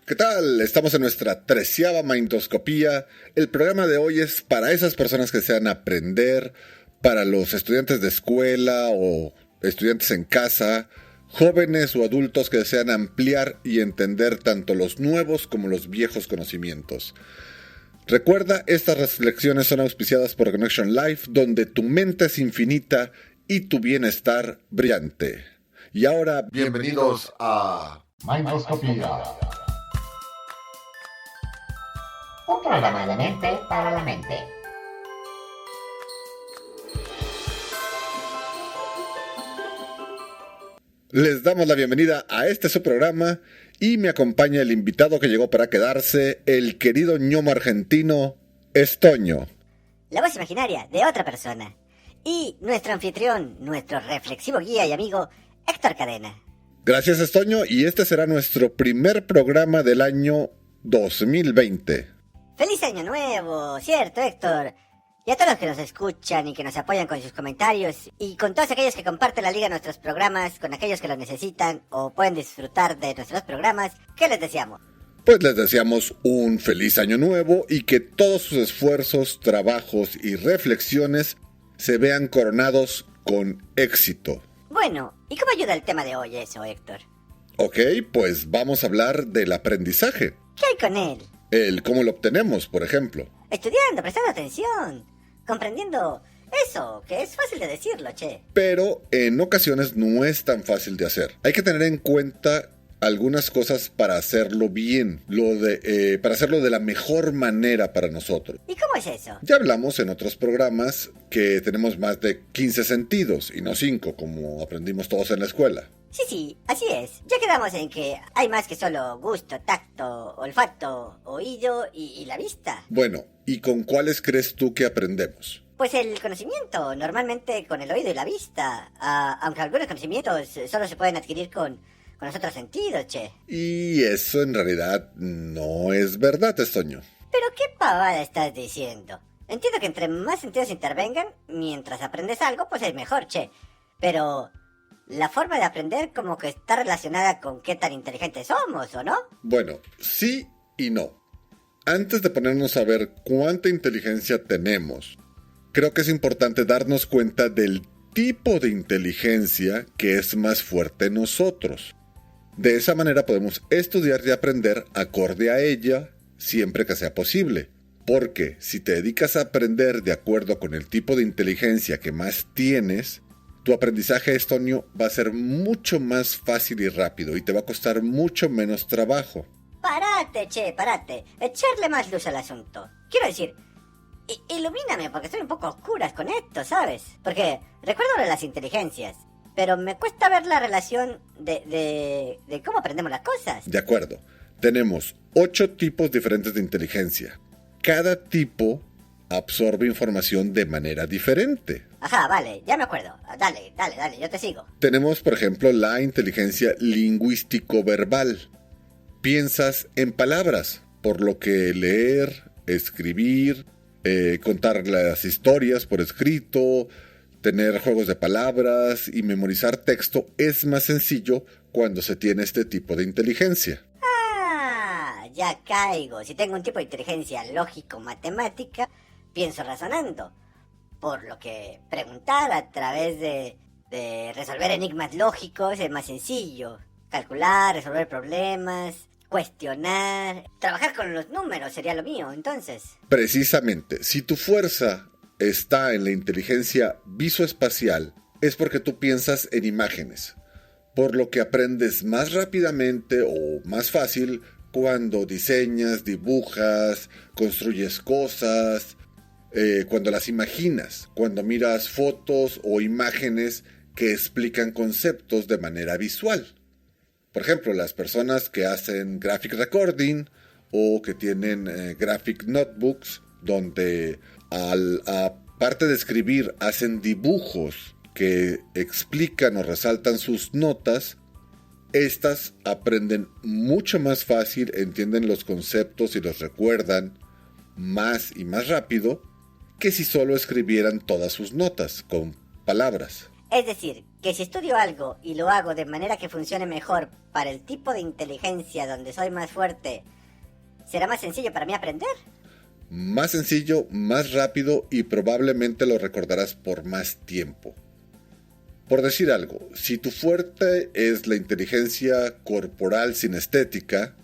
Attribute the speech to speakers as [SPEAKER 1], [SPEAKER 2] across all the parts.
[SPEAKER 1] ¿Qué tal? Estamos en nuestra 13ª Mindoscopía. El programa de hoy es para esas personas que desean aprender, para los estudiantes de escuela o estudiantes en casa, jóvenes o adultos que desean ampliar y entender tanto los nuevos como los viejos conocimientos. Recuerda, estas reflexiones son auspiciadas por Connection Life, donde tu mente es infinita y tu bienestar brillante. Y ahora,
[SPEAKER 2] bienvenidos a
[SPEAKER 3] Mindoscopía. Un programa de mente para la mente.
[SPEAKER 1] les damos la bienvenida a este su programa y me acompaña el invitado que llegó para quedarse, el querido ñomo argentino, Estoño.
[SPEAKER 4] La voz imaginaria de otra persona. Y nuestro anfitrión, nuestro reflexivo guía y amigo, Héctor Cadena.
[SPEAKER 1] Gracias, Estoño, y este será nuestro primer programa del año 2020.
[SPEAKER 4] ¡Feliz año nuevo! ¿Cierto, Héctor? Y a todos los que nos escuchan y que nos apoyan con sus comentarios, y con todos aquellos que comparten la liga de nuestros programas, con aquellos que lo necesitan o pueden disfrutar de nuestros programas, ¿qué les deseamos?
[SPEAKER 1] Pues les deseamos un feliz año nuevo y que todos sus esfuerzos, trabajos y reflexiones se vean coronados con éxito.
[SPEAKER 4] Bueno, ¿y cómo ayuda el tema de hoy eso, Héctor?
[SPEAKER 1] Ok, pues vamos a hablar del aprendizaje.
[SPEAKER 4] ¿Qué hay con él?
[SPEAKER 1] El cómo lo obtenemos, por ejemplo.
[SPEAKER 4] Estudiando, prestando atención, comprendiendo eso, que es fácil de decirlo, che.
[SPEAKER 1] Pero en ocasiones no es tan fácil de hacer. Hay que tener en cuenta algunas cosas para hacerlo bien, para hacerlo de la mejor manera para nosotros.
[SPEAKER 4] ¿Y cómo es eso?
[SPEAKER 1] Ya hablamos en otros programas que tenemos más de 15 sentidos y no 5, como aprendimos todos en la escuela.
[SPEAKER 4] Sí, así es. Ya quedamos en que hay más que solo gusto, tacto, olfato, oído y la vista.
[SPEAKER 1] Bueno, ¿y con cuáles crees tú que aprendemos?
[SPEAKER 4] Pues el conocimiento, normalmente con el oído y la vista. Aunque algunos conocimientos solo se pueden adquirir con los otros sentidos, che.
[SPEAKER 1] Y eso en realidad no es verdad, Estoño.
[SPEAKER 4] ¿Pero qué pavada estás diciendo? Entiendo que entre más sentidos intervengan, mientras aprendes algo, pues es mejor, che. Pero la forma de aprender como que está relacionada con qué tan inteligentes somos, ¿o no?
[SPEAKER 1] Bueno, sí y no. Antes de ponernos a ver cuánta inteligencia tenemos, creo que es importante darnos cuenta del tipo de inteligencia que es más fuerte en nosotros. De esa manera podemos estudiar y aprender acorde a ella siempre que sea posible. Porque si te dedicas a aprender de acuerdo con el tipo de inteligencia que más tienes, tu aprendizaje, Estonio, va a ser mucho más fácil y rápido y te va a costar mucho menos trabajo.
[SPEAKER 4] Parate, che, parate. Echarle más luz al asunto. Quiero decir, ilumíname porque estoy un poco a oscuras con esto, ¿sabes? Porque recuerdo lo de las inteligencias, pero me cuesta ver la relación de cómo aprendemos las cosas.
[SPEAKER 1] De acuerdo. Tenemos 8 tipos diferentes de inteligencia. Cada tipo absorbe información de manera diferente.
[SPEAKER 4] Ajá, vale, ya me acuerdo. Dale, yo te sigo.
[SPEAKER 1] Tenemos, por ejemplo, la inteligencia lingüístico-verbal. Piensas en palabras, por lo que leer, escribir, contar las historias por escrito, tener juegos de palabras y memorizar texto es más sencillo cuando se tiene este tipo de inteligencia.
[SPEAKER 4] Ya caigo. Si tengo un tipo de inteligencia lógico-matemática, pienso razonando. Por lo que preguntar a través de resolver enigmas lógicos es más sencillo. Calcular, resolver problemas, cuestionar, trabajar con los números sería lo mío, entonces.
[SPEAKER 1] Precisamente, si tu fuerza está en la inteligencia visoespacial, es porque tú piensas en imágenes, por lo que aprendes más rápidamente o más fácil cuando diseñas, dibujas, construyes cosas, cuando las imaginas, cuando miras fotos o imágenes que explican conceptos de manera visual. Por ejemplo, las personas que hacen graphic recording o que tienen graphic notebooks, donde aparte de escribir hacen dibujos que explican o resaltan sus notas, estas aprenden mucho más fácil, entienden los conceptos y los recuerdan más y más rápido que si solo escribieran todas sus notas con palabras.
[SPEAKER 4] Es decir, que si estudio algo y lo hago de manera que funcione mejor para el tipo de inteligencia donde soy más fuerte, ¿será más sencillo para mí aprender?
[SPEAKER 1] Más sencillo, más rápido y probablemente lo recordarás por más tiempo. Por decir algo, si tu fuerte es la inteligencia corporal sinestética,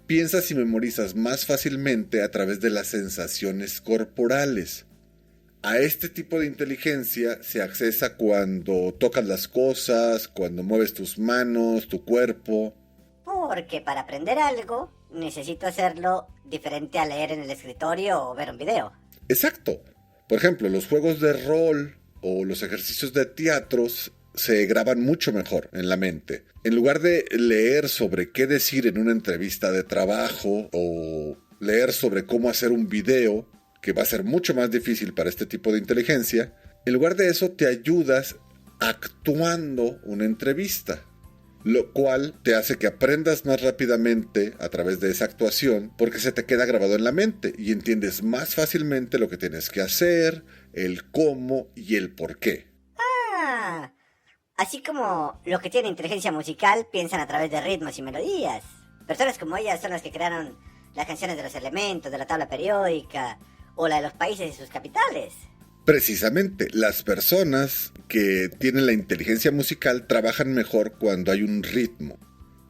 [SPEAKER 1] piensas y memorizas más fácilmente a través de las sensaciones corporales. A este tipo de inteligencia se accesa cuando tocas las cosas, cuando mueves tus manos, tu cuerpo.
[SPEAKER 4] Porque para aprender algo necesito hacerlo diferente a leer en el escritorio o ver un video.
[SPEAKER 1] Exacto. Por ejemplo, los juegos de rol o los ejercicios de teatros se graban mucho mejor en la mente. En lugar de leer sobre qué decir en una entrevista de trabajo o leer sobre cómo hacer un video, que va a ser mucho más difícil para este tipo de inteligencia, en lugar de eso te ayudas actuando una entrevista, lo cual te hace que aprendas más rápidamente a través de esa actuación porque se te queda grabado en la mente y entiendes más fácilmente lo que tienes que hacer, el cómo y el por qué.
[SPEAKER 4] Ah, así como los que tienen inteligencia musical piensan a través de ritmos y melodías. Personas como ellas son las que crearon las canciones de los elementos, de la tabla periódica o la de los países y sus capitales.
[SPEAKER 1] Precisamente, las personas que tienen la inteligencia musical trabajan mejor cuando hay un ritmo,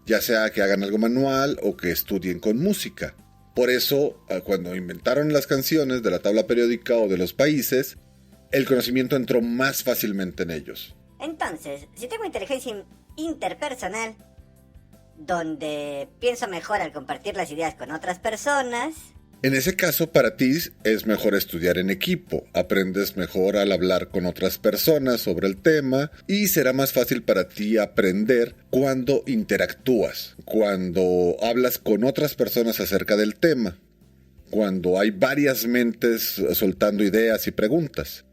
[SPEAKER 1] ya sea que hagan algo manual o que estudien con música. Por eso, cuando inventaron las canciones de la tabla periódica o de los países, el conocimiento entró más fácilmente en ellos.
[SPEAKER 4] Entonces, si tengo inteligencia interpersonal, donde pienso mejor al compartir las ideas con otras personas...
[SPEAKER 1] En ese caso, para ti es mejor estudiar en equipo, aprendes mejor al hablar con otras personas sobre el tema y será más fácil para ti aprender cuando interactúas, cuando hablas con otras personas acerca del tema, cuando hay varias mentes soltando ideas y preguntas.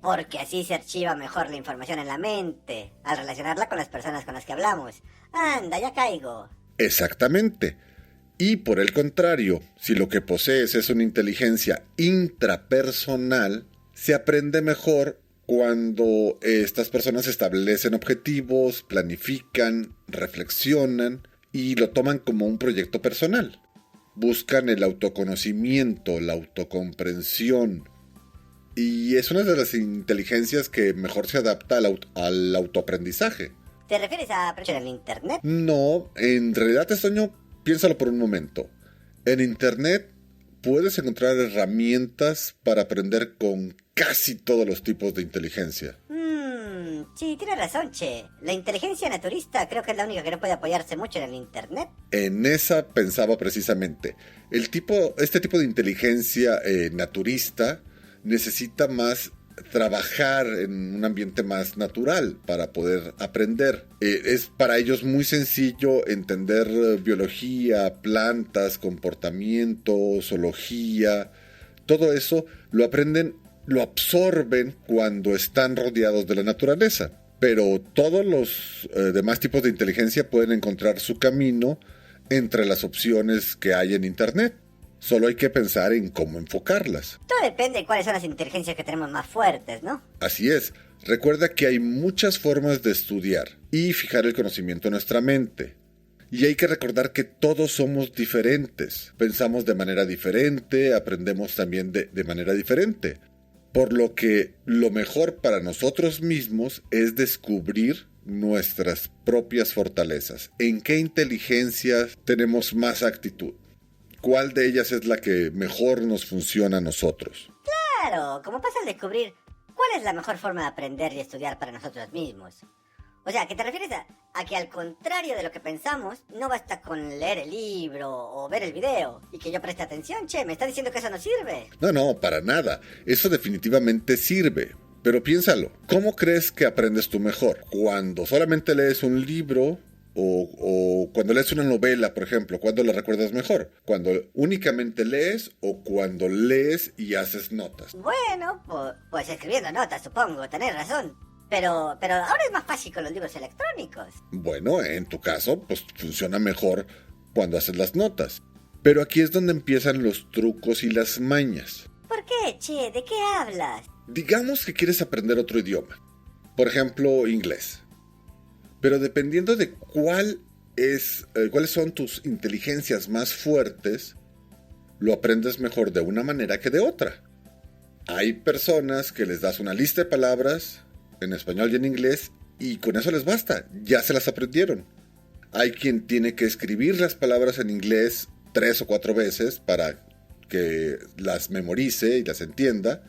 [SPEAKER 4] Porque así se archiva mejor la información en la mente, al relacionarla con las personas con las que hablamos. ¡Anda, ya caigo!
[SPEAKER 1] Exactamente. Y por el contrario, si lo que posees es una inteligencia intrapersonal, se aprende mejor cuando estas personas establecen objetivos, planifican, reflexionan y lo toman como un proyecto personal. Buscan el autoconocimiento, la autocomprensión. Y es una de las inteligencias que mejor se adapta al autoaprendizaje.
[SPEAKER 4] ¿Te refieres a aprender en internet?
[SPEAKER 1] No, en realidad, Toño, piénsalo por un momento. En internet puedes encontrar herramientas para aprender con casi todos los tipos de inteligencia.
[SPEAKER 4] Sí, tienes razón, che. La inteligencia naturista creo que es la única que no puede apoyarse mucho en el internet.
[SPEAKER 1] En esa pensaba precisamente. Este tipo de inteligencia naturista necesita más trabajar en un ambiente más natural para poder aprender. Es para ellos muy sencillo entender biología, plantas, comportamiento, zoología. Todo eso lo aprenden, lo absorben cuando están rodeados de la naturaleza. Pero todos los demás tipos de inteligencia pueden encontrar su camino entre las opciones que hay en internet. Solo hay que pensar en cómo enfocarlas.
[SPEAKER 4] Todo depende de cuáles son las inteligencias que tenemos más fuertes, ¿no?
[SPEAKER 1] Así es. Recuerda que hay muchas formas de estudiar y fijar el conocimiento en nuestra mente. Y hay que recordar que todos somos diferentes. Pensamos de manera diferente, aprendemos también de manera diferente. Por lo que lo mejor para nosotros mismos es descubrir nuestras propias fortalezas. ¿En qué inteligencias tenemos más actitud? ¿Cuál de ellas es la que mejor nos funciona a nosotros?
[SPEAKER 4] Claro, como pasa al descubrir cuál es la mejor forma de aprender y estudiar para nosotros mismos. O sea, ¿qué te refieres a que al contrario de lo que pensamos, no basta con leer el libro o ver el video y que yo preste atención? Che, ¿me estás diciendo que eso no sirve?
[SPEAKER 1] No, para nada. Eso definitivamente sirve. Pero piénsalo, ¿cómo crees que aprendes tú mejor? ¿Cuando solamente lees un libro? O cuando lees una novela, por ejemplo, ¿cuándo la recuerdas mejor? ¿Cuando únicamente lees o cuando lees y haces notas?
[SPEAKER 4] Bueno, pues escribiendo notas, supongo, tenés razón. Pero ahora es más fácil con los libros electrónicos.
[SPEAKER 1] Bueno, en tu caso, pues funciona mejor cuando haces las notas. Pero aquí es donde empiezan los trucos y las mañas.
[SPEAKER 4] ¿Por qué, che? ¿De qué hablas?
[SPEAKER 1] Digamos que quieres aprender otro idioma. Por ejemplo, inglés. Pero dependiendo de cuáles son tus inteligencias más fuertes, lo aprendes mejor de una manera que de otra. Hay personas que les das una lista de palabras en español y en inglés y con eso les basta, ya se las aprendieron. Hay quien tiene que escribir las palabras en inglés 3 o 4 veces para que las memorice y las entienda.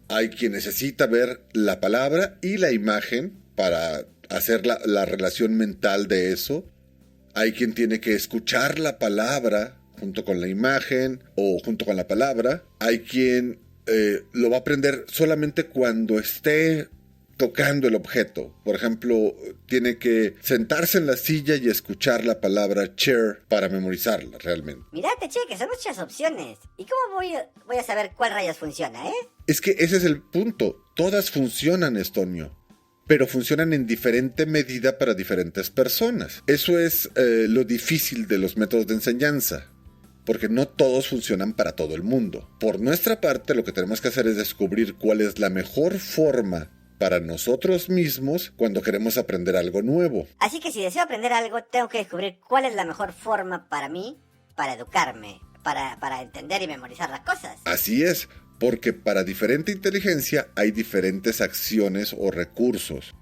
[SPEAKER 1] Hay quien necesita ver la palabra y la imagen para hacer la relación mental de eso. Hay quien tiene que escuchar la palabra junto con la imagen o junto con la palabra. Hay quien lo va a aprender solamente cuando esté tocando el objeto. Por ejemplo, tiene que sentarse en la silla y escuchar la palabra chair para memorizarla realmente.
[SPEAKER 4] Mirate, che, que son muchas opciones. ¿Y cómo voy a saber cuál rayos funciona,
[SPEAKER 1] Es que ese es el punto. Todas funcionan, Estonio, pero funcionan en diferente medida para diferentes personas. Eso es lo difícil de los métodos de enseñanza, porque no todos funcionan para todo el mundo. Por nuestra parte, lo que tenemos que hacer es descubrir cuál es la mejor forma para nosotros mismos cuando queremos aprender algo nuevo.
[SPEAKER 4] Así que si deseo aprender algo, tengo que descubrir cuál es la mejor forma para mí, para educarme, para entender y memorizar las cosas.
[SPEAKER 1] Así es, porque para diferente inteligencia hay diferentes acciones o recursos.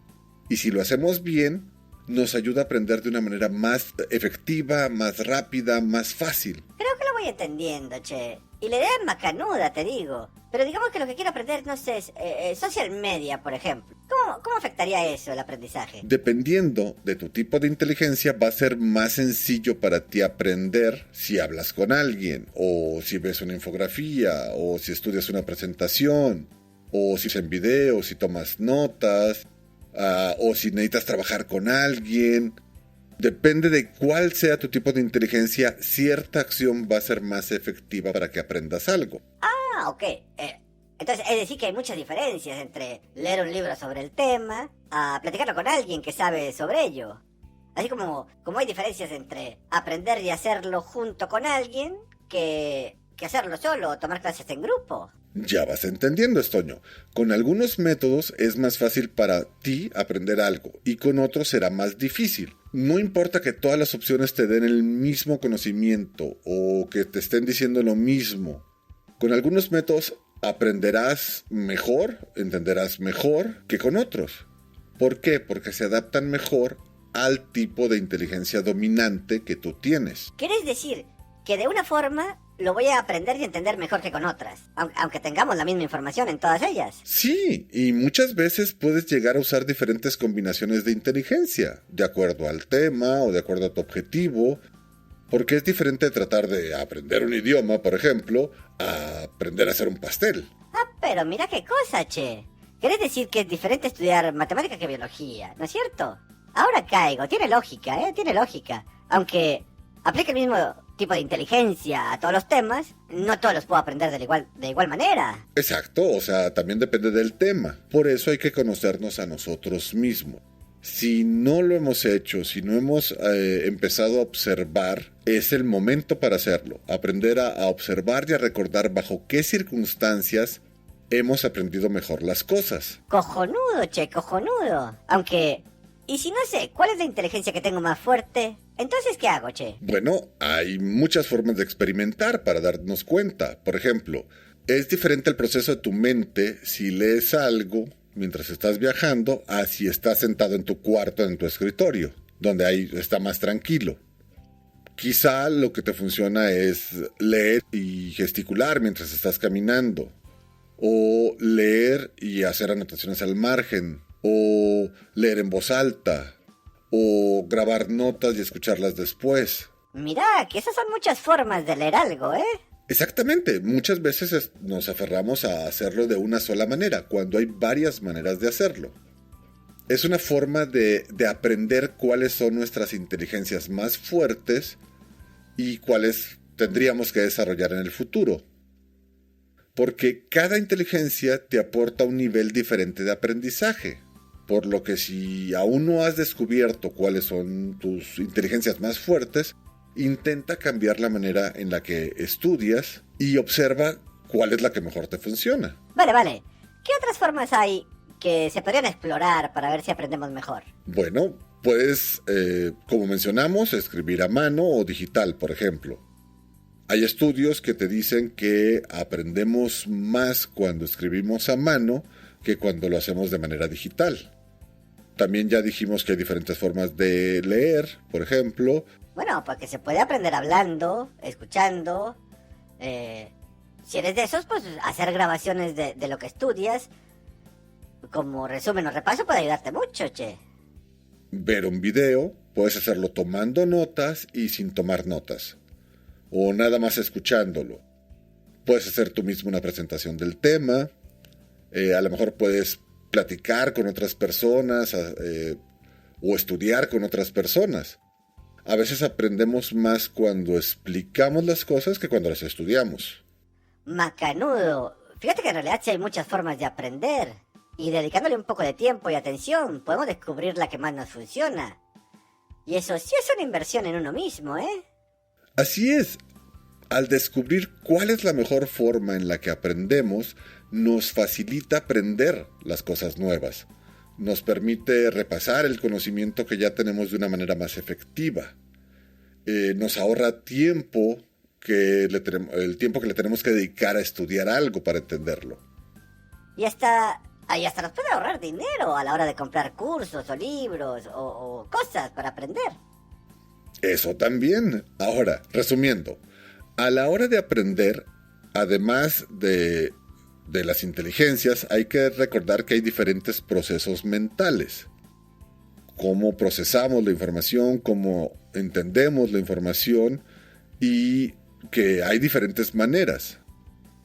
[SPEAKER 1] Y si lo hacemos bien, nos ayuda a aprender de una manera más efectiva, más rápida, más fácil.
[SPEAKER 4] Creo que lo voy entendiendo, che. Y la idea es macanuda, te digo. Pero digamos que lo que quiero aprender, no sé, es social media, por ejemplo. ¿Cómo afectaría eso el aprendizaje?
[SPEAKER 1] Dependiendo de tu tipo de inteligencia, va a ser más sencillo para ti aprender si hablas con alguien, o si ves una infografía, o si estudias una presentación, o si ves en video, si tomas notas, o si necesitas trabajar con alguien. Depende de cuál sea tu tipo de inteligencia, cierta acción va a ser más efectiva para que aprendas algo.
[SPEAKER 4] Ah, ok. Entonces, es decir que hay muchas diferencias entre leer un libro sobre el tema a platicarlo con alguien que sabe sobre ello. Así como hay diferencias entre aprender y hacerlo junto con alguien que hacerlo solo o tomar clases en grupo.
[SPEAKER 1] Ya vas entendiendo, Estoño. Con algunos métodos es más fácil para ti aprender algo y con otros será más difícil. No importa que todas las opciones te den el mismo conocimiento o que te estén diciendo lo mismo. Con algunos métodos aprenderás mejor, entenderás mejor que con otros. ¿Por qué? Porque se adaptan mejor al tipo de inteligencia dominante que tú tienes.
[SPEAKER 4] ¿Quieres decir que de una forma lo voy a aprender y entender mejor que con otras, aunque tengamos la misma información en todas ellas?
[SPEAKER 1] Sí, y muchas veces puedes llegar a usar diferentes combinaciones de inteligencia, de acuerdo al tema o de acuerdo a tu objetivo, porque es diferente tratar de aprender un idioma, por ejemplo, a aprender a hacer un pastel.
[SPEAKER 4] Ah, pero mira qué cosa, che. ¿Querés decir que es diferente estudiar matemática que biología, no es cierto? Ahora caigo, tiene lógica, tiene lógica. Aunque aplique el mismo tipo de inteligencia a todos los temas, no todos los puedo aprender de igual manera.
[SPEAKER 1] Exacto, o sea, también depende del tema. Por eso hay que conocernos a nosotros mismos. Si no lo hemos hecho, si no hemos empezado a observar, es el momento para hacerlo. Aprender a observar y a recordar bajo qué circunstancias hemos aprendido mejor las cosas.
[SPEAKER 4] Cojonudo, che, cojonudo. Aunque, y si no sé cuál es la inteligencia que tengo más fuerte, entonces ¿qué hago, che?
[SPEAKER 1] Bueno, hay muchas formas de experimentar para darnos cuenta. Por ejemplo, es diferente el proceso de tu mente si lees algo mientras estás viajando a si estás sentado en tu cuarto, en tu escritorio, donde ahí está más tranquilo. Quizá lo que te funciona es leer y gesticular mientras estás caminando, o leer y hacer anotaciones al margen, o leer en voz alta, o grabar notas y escucharlas después.
[SPEAKER 4] Mirá, que esas son muchas formas de leer algo,
[SPEAKER 1] Exactamente, muchas veces nos aferramos a hacerlo de una sola manera, cuando hay varias maneras de hacerlo. Es una forma de aprender cuáles son nuestras inteligencias más fuertes y cuáles tendríamos que desarrollar en el futuro. Porque cada inteligencia te aporta un nivel diferente de aprendizaje. Por lo que si aún no has descubierto cuáles son tus inteligencias más fuertes, intenta cambiar la manera en la que estudias y observa cuál es la que mejor te funciona.
[SPEAKER 4] Vale. ¿Qué otras formas hay que se podrían explorar para ver si aprendemos mejor?
[SPEAKER 1] Bueno, puedes, como mencionamos, escribir a mano o digital, por ejemplo. Hay estudios que te dicen que aprendemos más cuando escribimos a mano que cuando lo hacemos de manera digital. También ya dijimos que hay diferentes formas de leer, por ejemplo.
[SPEAKER 4] Bueno, porque se puede aprender hablando, escuchando. Si eres de esos, pues hacer grabaciones de lo que estudias. Como resumen o repaso puede ayudarte mucho, che.
[SPEAKER 1] Ver un video, puedes hacerlo tomando notas y sin tomar notas. O nada más escuchándolo. Puedes hacer tú mismo una presentación del tema. A lo mejor puedes platicar con otras personas o estudiar con otras personas. A veces aprendemos más cuando explicamos las cosas que cuando las estudiamos.
[SPEAKER 4] Macanudo. Fíjate que en realidad sí hay muchas formas de aprender. Y dedicándole un poco de tiempo y atención, podemos descubrir la que más nos funciona. Y eso sí es una inversión en uno mismo, ¿eh?
[SPEAKER 1] Así es. Al descubrir cuál es la mejor forma en la que aprendemos, nos facilita aprender las cosas nuevas. Nos permite repasar el conocimiento que ya tenemos de una manera más efectiva. Nos ahorra tiempo el tiempo que le tenemos que dedicar a estudiar algo para entenderlo.
[SPEAKER 4] Y hasta nos puede ahorrar dinero a la hora de comprar cursos o libros o cosas para aprender.
[SPEAKER 1] Eso también. Ahora, resumiendo, a la hora de aprender, además de las inteligencias, hay que recordar que hay diferentes procesos mentales. Cómo procesamos la información, cómo entendemos la información y que hay diferentes maneras.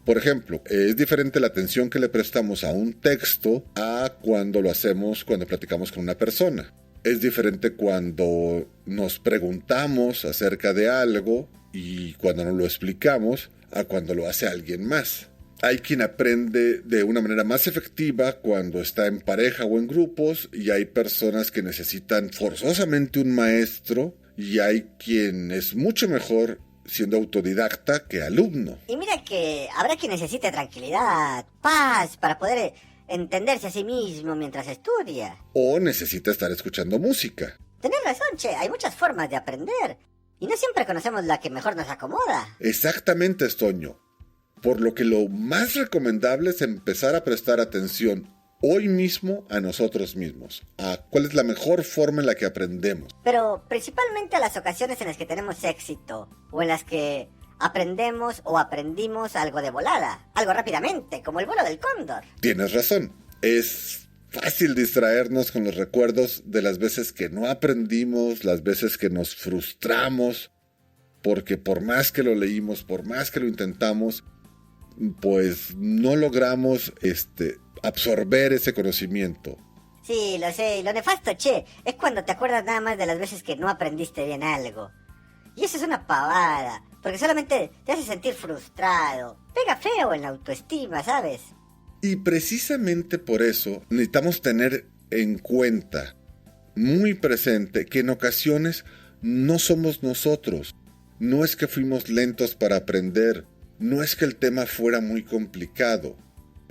[SPEAKER 1] Por ejemplo, es diferente la atención que le prestamos a un texto a cuando lo hacemos cuando platicamos con una persona. Es diferente cuando nos preguntamos acerca de algo y cuando nos lo explicamos a cuando lo hace alguien más. Hay quien aprende de una manera más efectiva cuando está en pareja o en grupos y hay personas que necesitan forzosamente un maestro y hay quien es mucho mejor siendo autodidacta que alumno.
[SPEAKER 4] Y mira que habrá quien necesite tranquilidad, paz, para poder entenderse a sí mismo mientras estudia.
[SPEAKER 1] O necesita estar escuchando música.
[SPEAKER 4] Tenés razón, che, hay muchas formas de aprender. Y no siempre conocemos la que mejor nos acomoda.
[SPEAKER 1] Exactamente, Estoño. Por lo que lo más recomendable es empezar a prestar atención hoy mismo a nosotros mismos, a cuál es la mejor forma en la que aprendemos.
[SPEAKER 4] Pero principalmente a las ocasiones en las que tenemos éxito, o en las que aprendemos o aprendimos algo de volada, algo rápidamente, como el vuelo del cóndor.
[SPEAKER 1] Tienes razón, es fácil distraernos con los recuerdos de las veces que no aprendimos, las veces que nos frustramos, porque por más que lo leímos, por más que lo intentamos, pues no logramos absorber ese conocimiento.
[SPEAKER 4] Sí, lo sé, y lo nefasto, che, es cuando te acuerdas nada más de las veces que no aprendiste bien algo. Y eso es una pavada, porque solamente te hace sentir frustrado, pega feo en la autoestima, ¿sabes?
[SPEAKER 1] Y precisamente por eso necesitamos tener en cuenta, muy presente, que en ocasiones no somos nosotros. No es que fuimos lentos para aprender, no es que el tema fuera muy complicado.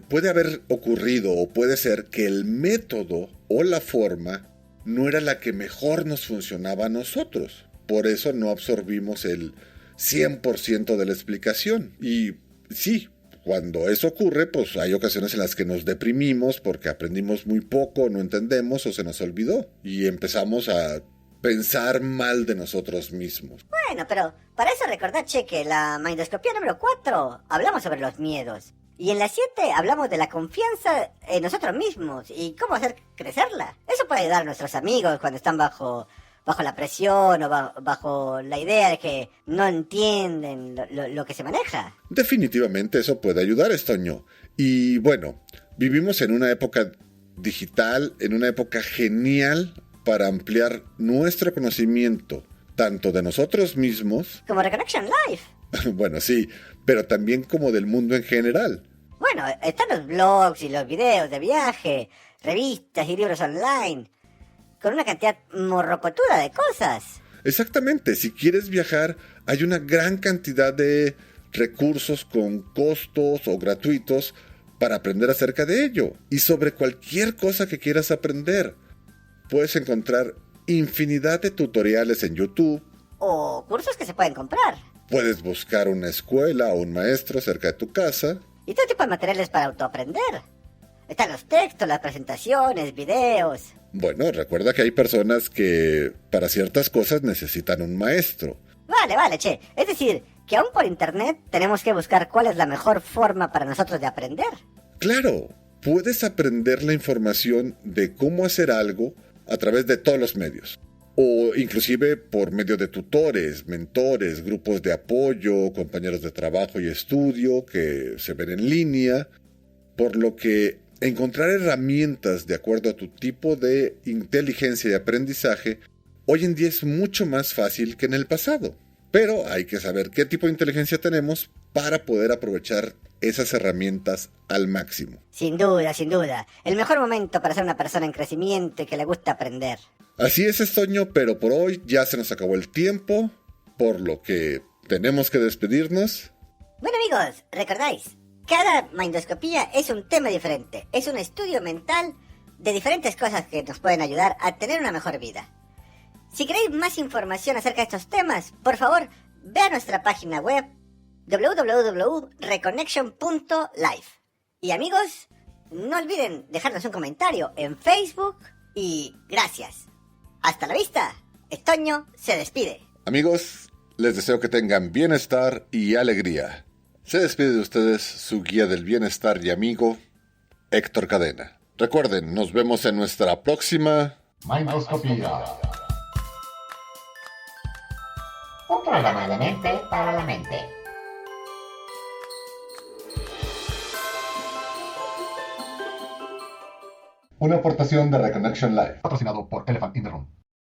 [SPEAKER 1] Puede haber ocurrido o puede ser que el método o la forma no era la que mejor nos funcionaba a nosotros. Por eso no absorbimos el 100% de la explicación. Y sí, cuando eso ocurre, pues hay ocasiones en las que nos deprimimos porque aprendimos muy poco, no entendemos o se nos olvidó. Y empezamos a pensar mal de nosotros mismos.
[SPEAKER 4] Bueno, pero para eso recordad, che, que la Mindoscopía número 4 hablamos sobre los miedos. Y en la 7 hablamos de la confianza en nosotros mismos y cómo hacer crecerla. Eso puede ayudar a nuestros amigos cuando están bajo la presión o bajo la idea de que no entienden lo que se maneja.
[SPEAKER 1] Definitivamente eso puede ayudar, Estoño. Y bueno, vivimos en una época digital, en una época genial para ampliar nuestro conocimiento, tanto de nosotros mismos...
[SPEAKER 4] Como Reconnection Live.
[SPEAKER 1] Bueno, sí, pero también como del mundo en general.
[SPEAKER 4] Bueno, están los blogs y los videos de viaje, revistas y libros online, con una cantidad morrocotuda de cosas.
[SPEAKER 1] Exactamente, si quieres viajar, hay una gran cantidad de recursos con costos o gratuitos para aprender acerca de ello y sobre cualquier cosa que quieras aprender. Puedes encontrar infinidad de tutoriales en YouTube.
[SPEAKER 4] O cursos que se pueden comprar.
[SPEAKER 1] Puedes buscar una escuela o un maestro cerca de tu casa.
[SPEAKER 4] Y todo tipo de materiales para autoaprender. Están los textos, las presentaciones, videos.
[SPEAKER 1] Bueno, recuerda que hay personas que para ciertas cosas necesitan un maestro.
[SPEAKER 4] Vale, che. Es decir, que aún por internet tenemos que buscar cuál es la mejor forma para nosotros de aprender.
[SPEAKER 1] Claro, puedes aprender la información de cómo hacer algo a través de todos los medios. O inclusive por medio de tutores, mentores, grupos de apoyo, compañeros de trabajo y estudio que se ven en línea. Por lo que encontrar herramientas de acuerdo a tu tipo de inteligencia y aprendizaje hoy en día es mucho más fácil que en el pasado. Pero hay que saber qué tipo de inteligencia tenemos para poder aprovechar esas herramientas al máximo.
[SPEAKER 4] Sin duda. El mejor momento para ser una persona en crecimiento y que le gusta aprender.
[SPEAKER 1] Así es, Estoño, pero por hoy ya se nos acabó el tiempo, por lo que tenemos que despedirnos.
[SPEAKER 4] Bueno amigos, recordáis, cada mindoscopía es un tema diferente, es un estudio mental de diferentes cosas que nos pueden ayudar a tener una mejor vida. Si queréis más información acerca de estos temas, por favor, ve a nuestra página web www.reconnection.life. Y amigos, no olviden dejarnos un comentario en Facebook y gracias. Hasta la vista, Estoño se despide.
[SPEAKER 1] Amigos, les deseo que tengan bienestar y alegría. Se despide de ustedes su guía del bienestar y amigo, Héctor Cadena. Recuerden, nos vemos en nuestra próxima
[SPEAKER 3] Mindoscopía. Un programa de mente para la mente.
[SPEAKER 1] Una aportación de Reconnection Live.
[SPEAKER 2] Patrocinado por Elephant in the Room.